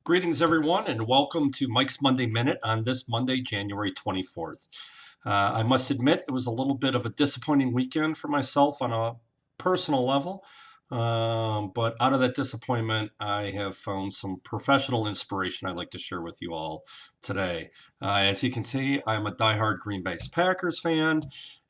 Greetings, everyone, and welcome to Mike's Monday Minute on this Monday, January 24th. I must admit, it was a little bit of a disappointing weekend for myself on a personal level. But out of that disappointment, I have found some professional inspiration I'd like to share with you all today. As you can see, I'm a diehard Green Bay Packers fan,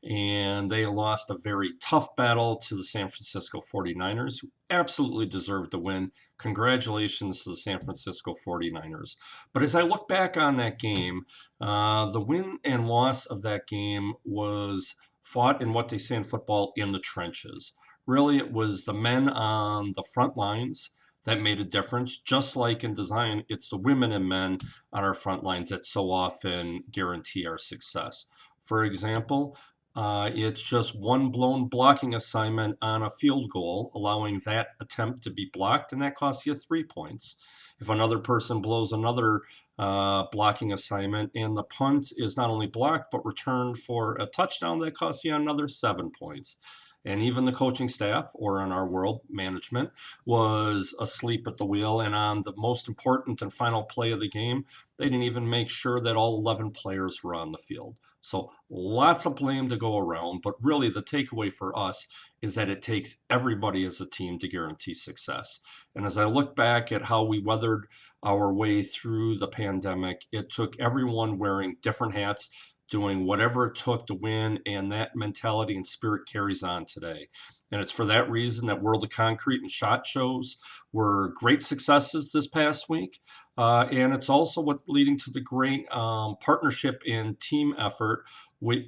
and they lost a very tough battle to the San Francisco 49ers, who absolutely deserved to win. Congratulations to the San Francisco 49ers. But as I look back on that game, the win and loss of that game was fought in what they say in football in the trenches. Really, it was the men on the front lines that made a difference. Just like in design, it's the women and men on our front lines that so often guarantee our success. For example, it's just one blown blocking assignment on a field goal, allowing that attempt to be blocked, and that costs you 3 points. If another person blows another blocking assignment and the punt is not only blocked but returned for a touchdown, that costs you another 7 points. And even the coaching staff, or in our world, management, was asleep at the wheel. And on the most important and final play of the game, they didn't even make sure that all 11 players were on the field. So lots of blame to go around. But really, the takeaway for us is that it takes everybody as a team to guarantee success. And as I look back at how we weathered our way through the pandemic, it took everyone wearing different hats, doing whatever it took to win, and that mentality and spirit carries on today. And it's for that reason that World of Concrete and SHOT Shows were great successes this past week. And it's also what leading to the great partnership and team effort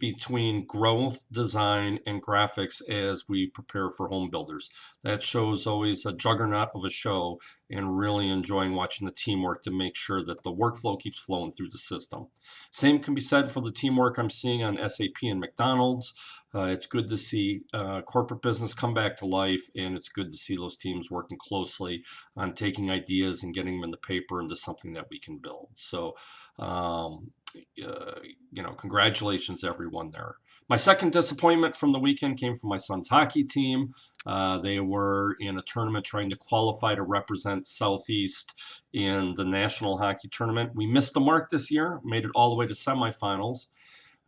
between growth, design, and graphics as we prepare for home builders. That show is always a juggernaut of a show, and really enjoying watching the teamwork to make sure that the workflow keeps flowing through the system. Same can be said for the teamwork I'm seeing on SAP and McDonald's. It's good to see corporate business come back to life, and it's good to see those teams working closely on taking ideas and getting them in the paper into something that we can build. So, congratulations, everyone there. My second disappointment from the weekend came from my son's hockey team. They were in a tournament trying to qualify to represent Southeast in the National Hockey Tournament. We missed the mark this year, made it all the way to semifinals.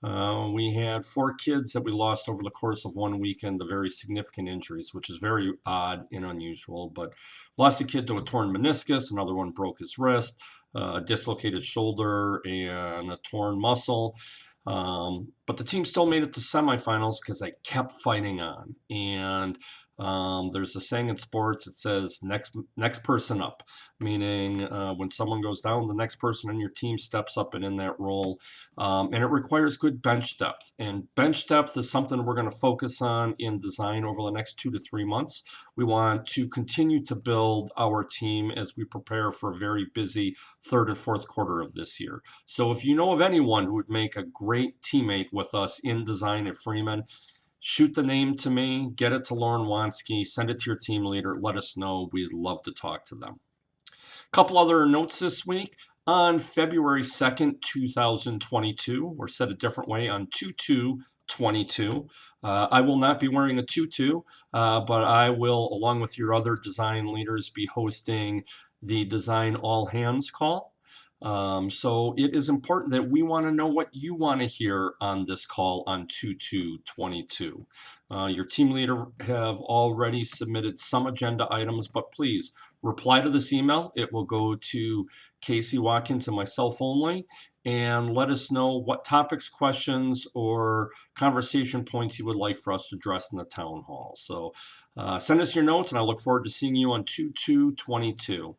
We had 4 kids that we lost over the course of one weekend to very significant injuries, which is very odd and unusual. But lost a kid to a torn meniscus, another one broke his wrist, a dislocated shoulder, and a torn muscle. But the team still made it to semifinals because they kept fighting on. And there's a saying in sports, it says next person up, meaning when someone goes down, the next person on your team steps up and in that role. And it requires good bench depth. And bench depth is something we're going to focus on in design over the next 2 to 3 months. We want to continue to build our team as we prepare for a very busy third and fourth quarter of this year. So if you know of anyone who would make a great teammate with us in design at Freeman, shoot the name to me, get it to Lauren Wansky, send it to your team leader, let us know. We'd love to talk to them. A couple other notes this week. On February 2nd, 2022, or said a different way, on 2/2/22, I will not be wearing a tutu, but I will, along with your other design leaders, be hosting the Design All Hands call. So it is important that we want to know what you want to hear on this call on 2/2/22. Your team leader have already submitted some agenda items, but please reply to this email. It will go to Casey Watkins and myself only, and let us know what topics, questions, or conversation points you would like for us to address in the town hall. So send us your notes, and I look forward to seeing you on 2/2/22.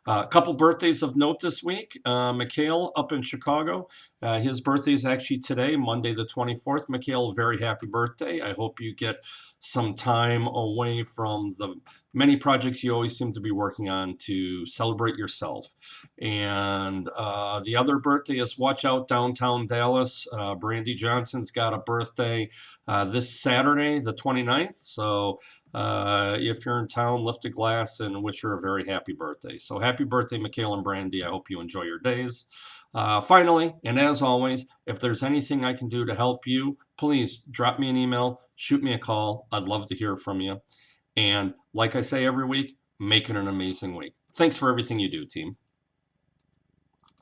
A couple birthdays of note this week. Mikhail up in Chicago. His birthday is actually today, Monday the 24th. Mikhail, very happy birthday. I hope you get some time away from the many projects you always seem to be working on to celebrate yourself. And the other birthday is watch out downtown Dallas. Brandy Johnson's got a birthday this Saturday, the 29th. So if you're in town, lift a glass and wish her a very happy birthday. So happy birthday, Mikhail and Brandy. I hope you enjoy your days. Finally, and as always, if there's anything I can do to help you, please drop me an email, shoot me a call. I'd love to hear from you. And like I say every week, make it an amazing week. Thanks for everything you do, team.